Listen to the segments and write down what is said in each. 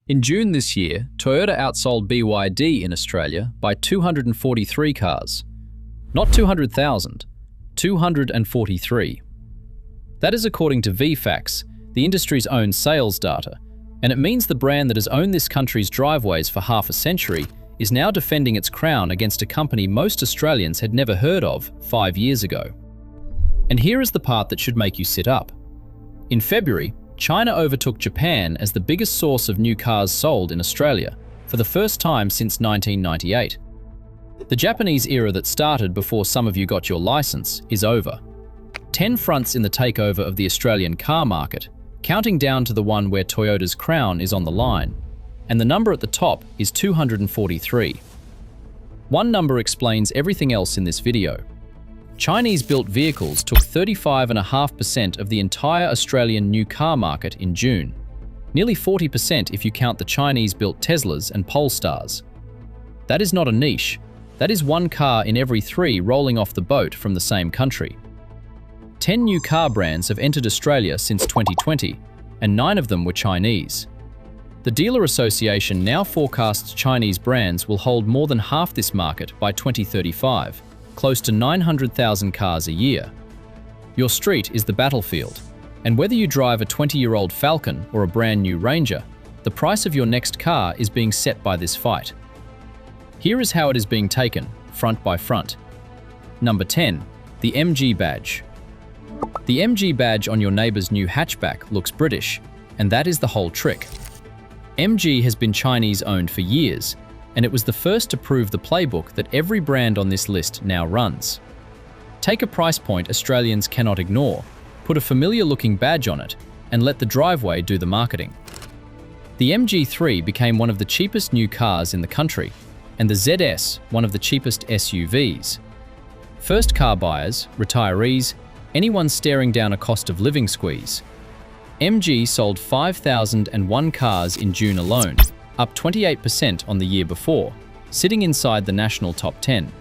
In June this year, Toyota outsold BYD in Australia by 243 cars. Not 200,000, 243. That is according to VFACTS, the industry's own sales data, and it means the brand that has owned this country's driveways for half a century is now defending its crown against a company most Australians had never heard of 5 years ago. And here is the part that should make you sit up. In February, China overtook Japan as the biggest source of new cars sold in Australia, for the first time since 1998. The Japanese era that started before some of you got your license is over. 10 fronts in the takeover of the Australian car market, counting down to the one where Toyota's crown is on the line, and the number at the top is 243. One number explains everything else in this video. Chinese-built vehicles took 35.5% of the entire Australian new car market in June. Nearly 40% if you count the Chinese-built Teslas and Polestars. That is not a niche. That is one car in every 3 rolling off the boat from the same country. 10 new car brands have entered Australia since 2020, and 9 of them were Chinese. The Dealer Association now forecasts Chinese brands will hold more than half this market by 2035. Close to 900,000 cars a year. Your street is the battlefield, and whether you drive a 20-year-old Falcon or a brand new Ranger, the price of your next car is being set by this fight. Here is how it is being taken, front by front. Number 10, the MG badge. The MG badge on your neighbor's new hatchback looks British, and that is the whole trick. MG has been Chinese-owned for years, and it was the first to prove the playbook that every brand on this list now runs. Take a price point Australians cannot ignore, put a familiar-looking badge on it, and let the driveway do the marketing. The MG3 became one of the cheapest new cars in the country, and the ZS one of the cheapest SUVs. First car buyers, retirees, anyone staring down a cost of living squeeze. MG sold 5,001 cars in June alone, up 28% on the year before, sitting inside the national top 10.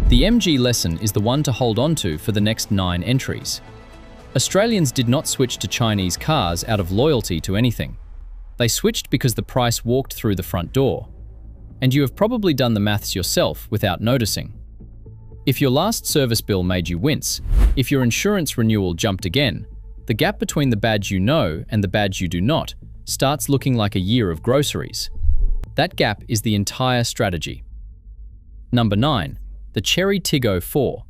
The MG lesson is the one to hold on to for the next 9 entries. Australians did not switch to Chinese cars out of loyalty to anything. They switched because the price walked through the front door. And you have probably done the maths yourself without noticing. If your last service bill made you wince, if your insurance renewal jumped again, the gap between the badge you know and the badge you do not starts looking like a year of groceries. That gap is the entire strategy. Number 9, the Chery Tiggo 4.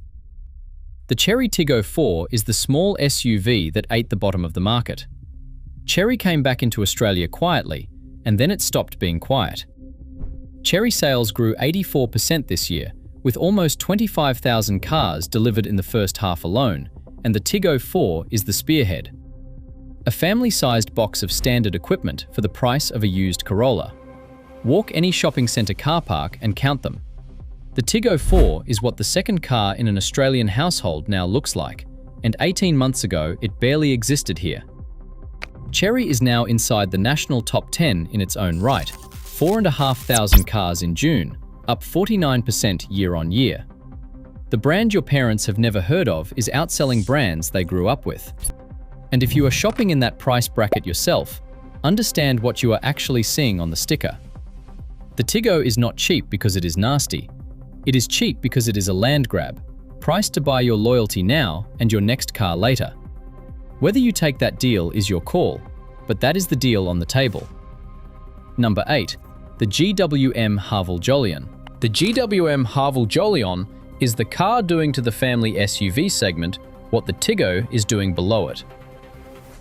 The Chery Tiggo 4 is the small SUV that ate the bottom of the market. Chery came back into Australia quietly, and then it stopped being quiet. Chery sales grew 84% this year, with almost 25,000 cars delivered in the first half alone, and the Tiggo 4 is the spearhead. A family-sized box of standard equipment for the price of a used Corolla. Walk any shopping centre car park and count them. The Tiggo 4 is what the second car in an Australian household now looks like, and 18 months ago it barely existed here. Chery is now inside the national top 10 in its own right, 4,500 cars in June, up 49% year on year. The brand your parents have never heard of is outselling brands they grew up with. And if you are shopping in that price bracket yourself, understand what you are actually seeing on the sticker. The Tiggo is not cheap because it is nasty. It is cheap because it is a land grab, priced to buy your loyalty now and your next car later. Whether you take that deal is your call, but that is the deal on the table. Number 8, the GWM Haval Jolion. The GWM Haval Jolion is the car doing to the family SUV segment what the Tiggo is doing below it.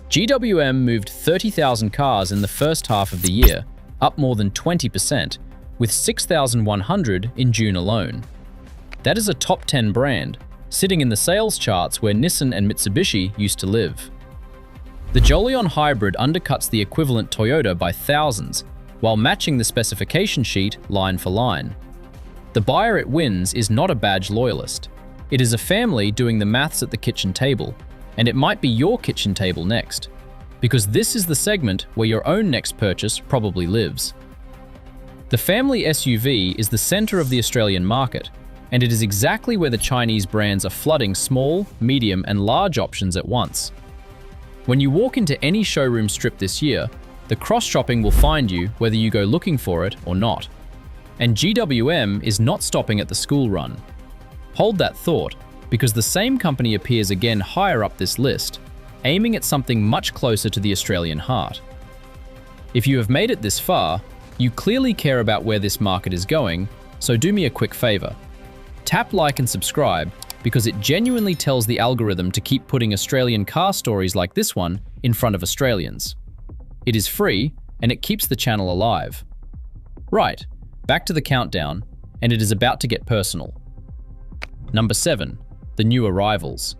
GWM moved 30,000 cars in the first half of the year, up more than 20%, with 6,100 in June alone. That is a top 10 brand, sitting in the sales charts where Nissan and Mitsubishi used to live. The Jolion hybrid undercuts the equivalent Toyota by thousands, while matching the specification sheet line for line. The buyer it wins is not a badge loyalist. It is a family doing the maths at the kitchen table, and it might be your kitchen table next, because this is the segment where your own next purchase probably lives. The family SUV is the center of the Australian market, and it is exactly where the Chinese brands are flooding small, medium, and large options at once. When you walk into any showroom strip this year, The cross-shopping will find you whether you go looking for it or not. And GWM is not stopping at the school run. Hold that thought, because the same company appears again higher up this list, aiming at something much closer to the Australian heart. If you have made it this far, you clearly care about where this market is going, so do me a quick favor. Tap like and subscribe, because it genuinely tells the algorithm to keep putting Australian car stories like this one in front of Australians. It is free, and it keeps the channel alive. Right, back to the countdown, and it is about to get personal. Number 7. The new arrivals.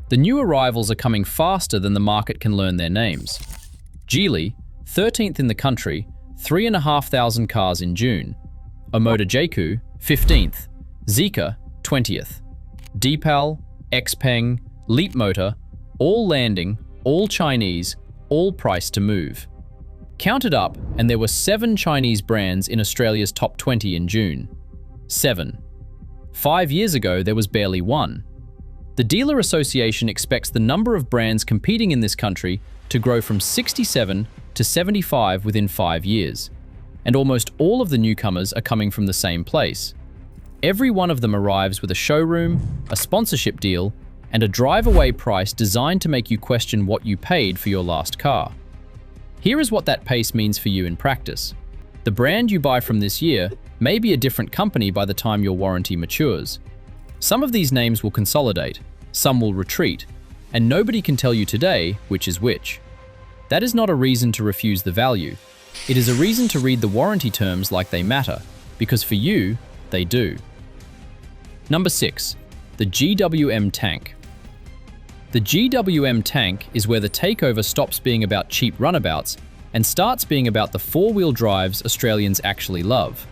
The new arrivals are coming faster than the market can learn their names. Geely, 13th in the country, 3,500 cars in June. Omoda Jayco, 15th. Zeekr, 20th. Deepal, Xpeng, Leapmotor, all landing, all Chinese, all priced to move. Counted up, and there were 7 Chinese brands in Australia's top 20 in June. 7. 5 years ago, there was barely 1. The Dealer Association expects the number of brands competing in this country to grow from 67 to 75 within 5 years. And almost all of the newcomers are coming from the same place. Every one of them arrives with a showroom, a sponsorship deal, and a drive-away price designed to make you question what you paid for your last car. Here is what that pace means for you in practice. The brand you buy from this year may be a different company by the time your warranty matures. Some of these names will consolidate, some will retreat, and nobody can tell you today which is which. That is not a reason to refuse the value. It is a reason to read the warranty terms like they matter, because for you, they do. Number 6. The GWM Tank. The GWM Tank is where the takeover stops being about cheap runabouts and starts being about the four-wheel drives Australians actually love.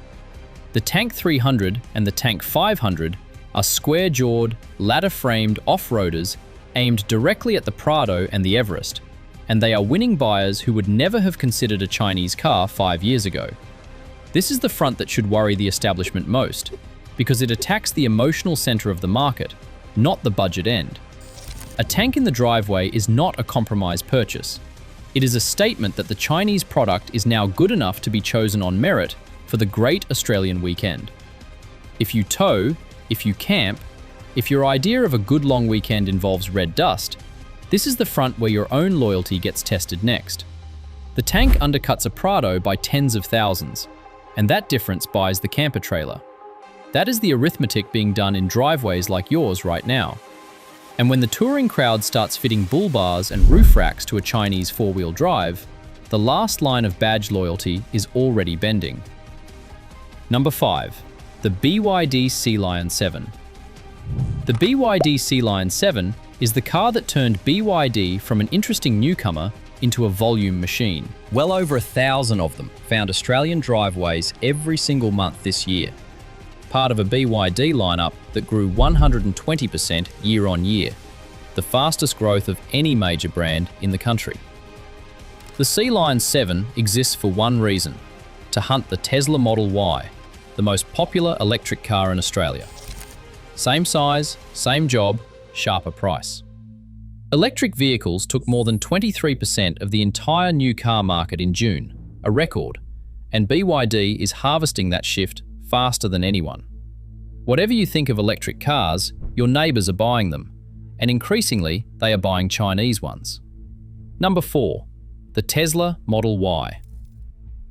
The Tank 300 and the Tank 500 are square-jawed, ladder-framed off-roaders aimed directly at the Prado and the Everest, and they are winning buyers who would never have considered a Chinese car 5 years ago. This is the front that should worry the establishment most, because it attacks the emotional center of the market, not the budget end. A tank in the driveway is not a compromise purchase. It is a statement that the Chinese product is now good enough to be chosen on merit for the great Australian weekend. If you tow, if you camp, if your idea of a good long weekend involves red dust, this is the front where your own loyalty gets tested next. The tank undercuts a Prado by tens of thousands, and that difference buys the camper trailer. That is the arithmetic being done in driveways like yours right now. And when the touring crowd starts fitting bull bars and roof racks to a Chinese four-wheel drive, the last line of badge loyalty is already bending. Number 5. The BYD Sealion 7. The BYD Sealion 7 is the car that turned BYD from an interesting newcomer into a volume machine. Well over 1,000 of them found Australian driveways every single month this year. Part of a BYD lineup that grew 120% year on year, the fastest growth of any major brand in the country. The Sealion 7 exists for one reason: to hunt the Tesla Model Y, the most popular electric car in Australia. Same size, same job, sharper price. Electric vehicles took more than 23% of the entire new car market in June, a record, and BYD is harvesting that shift faster than anyone. Whatever you think of electric cars, your neighbours are buying them, and increasingly they are buying Chinese ones. Number 4. The Tesla Model Y.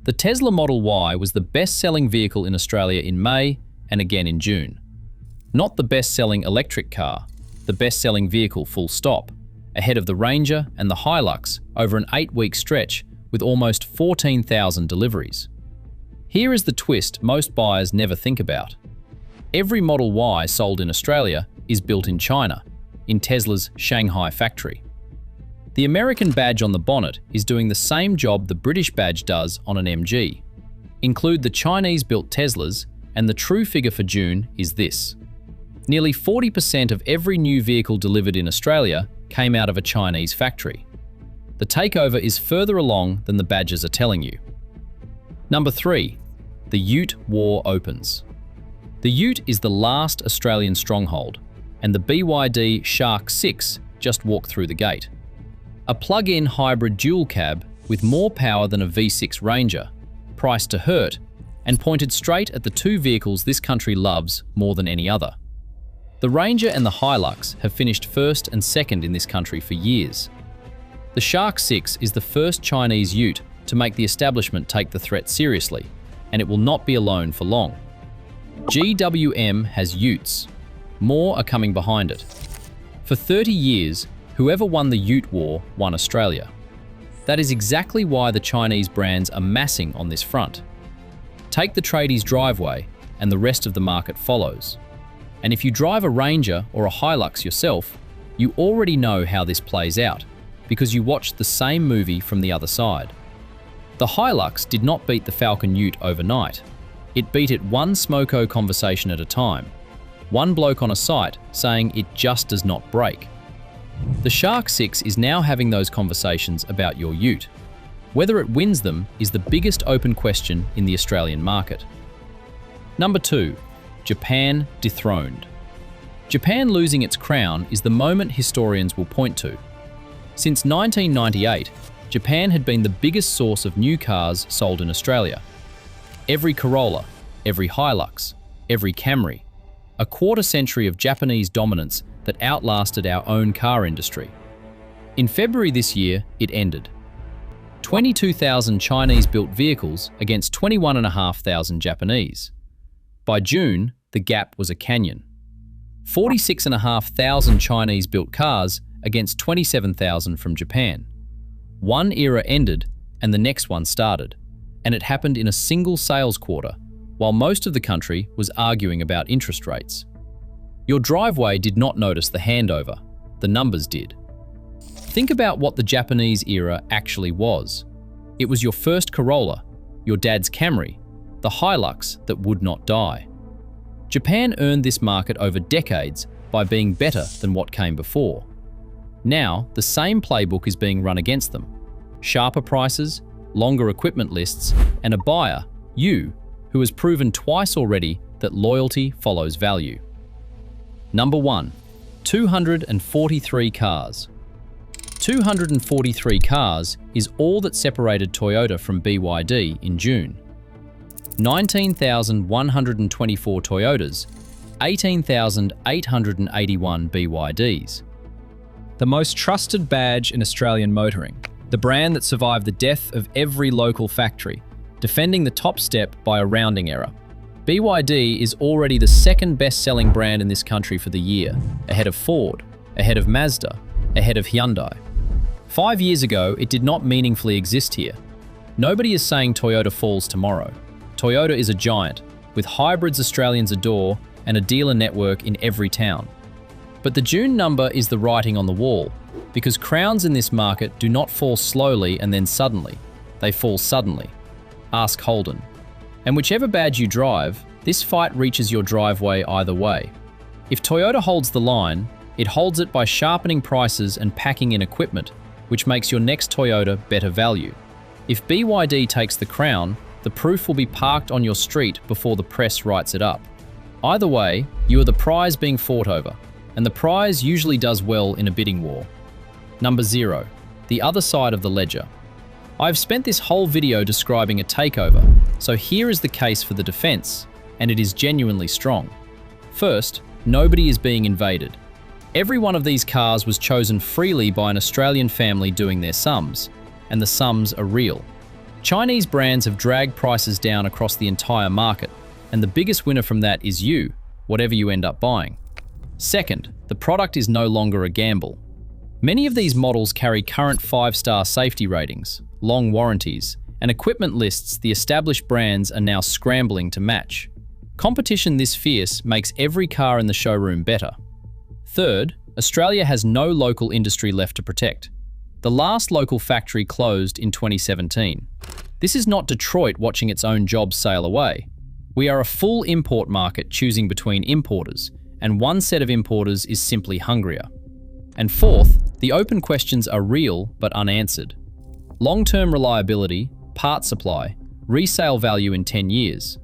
The Tesla Model Y was the best-selling vehicle in Australia in May and again in June. Not the best-selling electric car, the best-selling vehicle full stop, ahead of the Ranger and the HiLux over an 8-week stretch with almost 14,000 deliveries. Here is the twist most buyers never think about. Every Model Y sold in Australia is built in China, in Tesla's Shanghai factory. The American badge on the bonnet is doing the same job the British badge does on an MG. Include the Chinese-built Teslas, and the true figure for June is this. Nearly 40% of every new vehicle delivered in Australia came out of a Chinese factory. The takeover is further along than the badges are telling you. Number 3. The Ute War opens. The Ute is the last Australian stronghold, and the BYD Shark 6 just walked through the gate. A plug-in hybrid dual cab with more power than a V6 Ranger, priced to hurt, and pointed straight at the two vehicles this country loves more than any other. The Ranger and the HiLux have finished first and second in this country for years. The Shark 6 is the first Chinese ute to make the establishment take the threat seriously, and it will not be alone for long. GWM has utes. More are coming behind it. For 30 years, whoever won the ute war won Australia. That is exactly why the Chinese brands are massing on this front. Take the tradies' driveway, and the rest of the market follows. And if you drive a Ranger or a HiLux yourself, you already know how this plays out, because you watched the same movie from the other side. The HiLux did not beat the Falcon ute overnight. It beat it one smoko conversation at a time. One bloke on a site saying it just does not break. The Shark 6 is now having those conversations about your ute. Whether it wins them is the biggest open question in the Australian market. Number 2. Japan dethroned. Japan losing its crown is the moment historians will point to. Since 1998, Japan had been the biggest source of new cars sold in Australia. Every Corolla, every HiLux, every Camry. A quarter century of Japanese dominance that outlasted our own car industry. In February this year, it ended. 22,000 Chinese-built vehicles against 21,500 Japanese. By June, the gap was a canyon. 46,500 Chinese-built cars against 27,000 from Japan. One era ended and the next one started, and it happened in a single sales quarter, while most of the country was arguing about interest rates. Your driveway did not notice the handover, the numbers did. Think about what the Japanese era actually was. It was your first Corolla, your dad's Camry, the HiLux that would not die. Japan earned this market over decades by being better than what came before. Now, the same playbook is being run against them. Sharper prices, longer equipment lists, and a buyer, you, who has proven twice already that loyalty follows value. Number 1. 243 cars. 243 cars is all that separated Toyota from BYD in June. 19,124 Toyotas, 18,881 BYDs. The most trusted badge in Australian motoring, the brand that survived the death of every local factory, defending the top step by a rounding error. BYD is already the second best-selling brand in this country for the year, ahead of Ford, ahead of Mazda, ahead of Hyundai. 5 years ago, it did not meaningfully exist here. Nobody is saying Toyota falls tomorrow. Toyota is a giant, with hybrids Australians adore and a dealer network in every town. But the June number is the writing on the wall, because crowns in this market do not fall slowly and then suddenly. They fall suddenly. Ask Holden. And whichever badge you drive, this fight reaches your driveway either way. If Toyota holds the line, it holds it by sharpening prices and packing in equipment, which makes your next Toyota better value. If BYD takes the crown, the proof will be parked on your street before the press writes it up. Either way, you are the prize being fought over, and the prize usually does well in a bidding war. Number 0. The other side of the ledger. I've spent this whole video describing a takeover, so here is the case for the defense, and it is genuinely strong. First, nobody is being invaded. Every one of these cars was chosen freely by an Australian family doing their sums, and the sums are real. Chinese brands have dragged prices down across the entire market, and the biggest winner from that is you, whatever you end up buying. Second, the product is no longer a gamble. Many of these models carry current 5-star safety ratings, long warranties, and equipment lists the established brands are now scrambling to match. Competition this fierce makes every car in the showroom better. Third, Australia has no local industry left to protect. The last local factory closed in 2017. This is not Detroit watching its own jobs sail away. We are a full import market choosing between importers, and one set of importers is simply hungrier. And fourth, the open questions are real but unanswered. Long-term reliability, part supply, resale value in 10 years.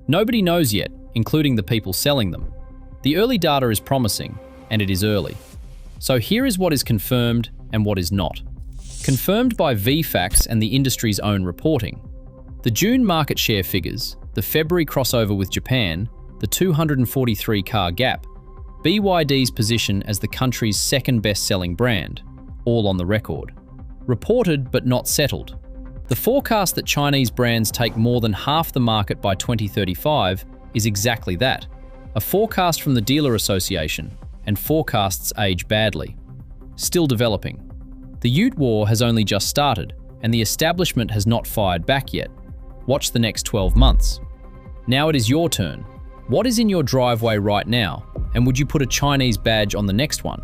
Nobody knows yet, including the people selling them. The early data is promising, and it is early. So here is what is confirmed and what is not. Confirmed by VFACTS and the industry's own reporting. The June market share figures, the February crossover with Japan, the 243-car gap, BYD's position as the country's second best-selling brand, all on the record. Reported but not settled. The forecast that Chinese brands take more than half the market by 2035 is exactly that, a forecast from the Dealer Association, and forecasts age badly. Still developing. The Ute war has only just started, and the establishment has not fired back yet. Watch the next 12 months. Now it is your turn. What is in your driveway right now, and would you put a Chinese badge on the next one?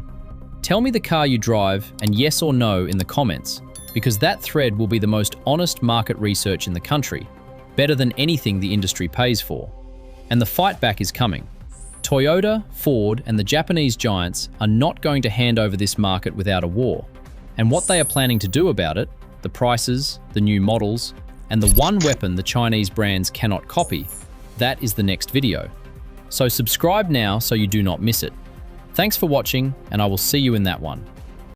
Tell me the car you drive, and yes or no in the comments, because that thread will be the most honest market research in the country, better than anything the industry pays for. And the fight back is coming. Toyota, Ford, and the Japanese giants are not going to hand over this market without a war. And what they are planning to do about it, the prices, the new models, and the one weapon the Chinese brands cannot copy, that is the next video. So subscribe now so you do not miss it. Thanks for watching, and I will see you in that one.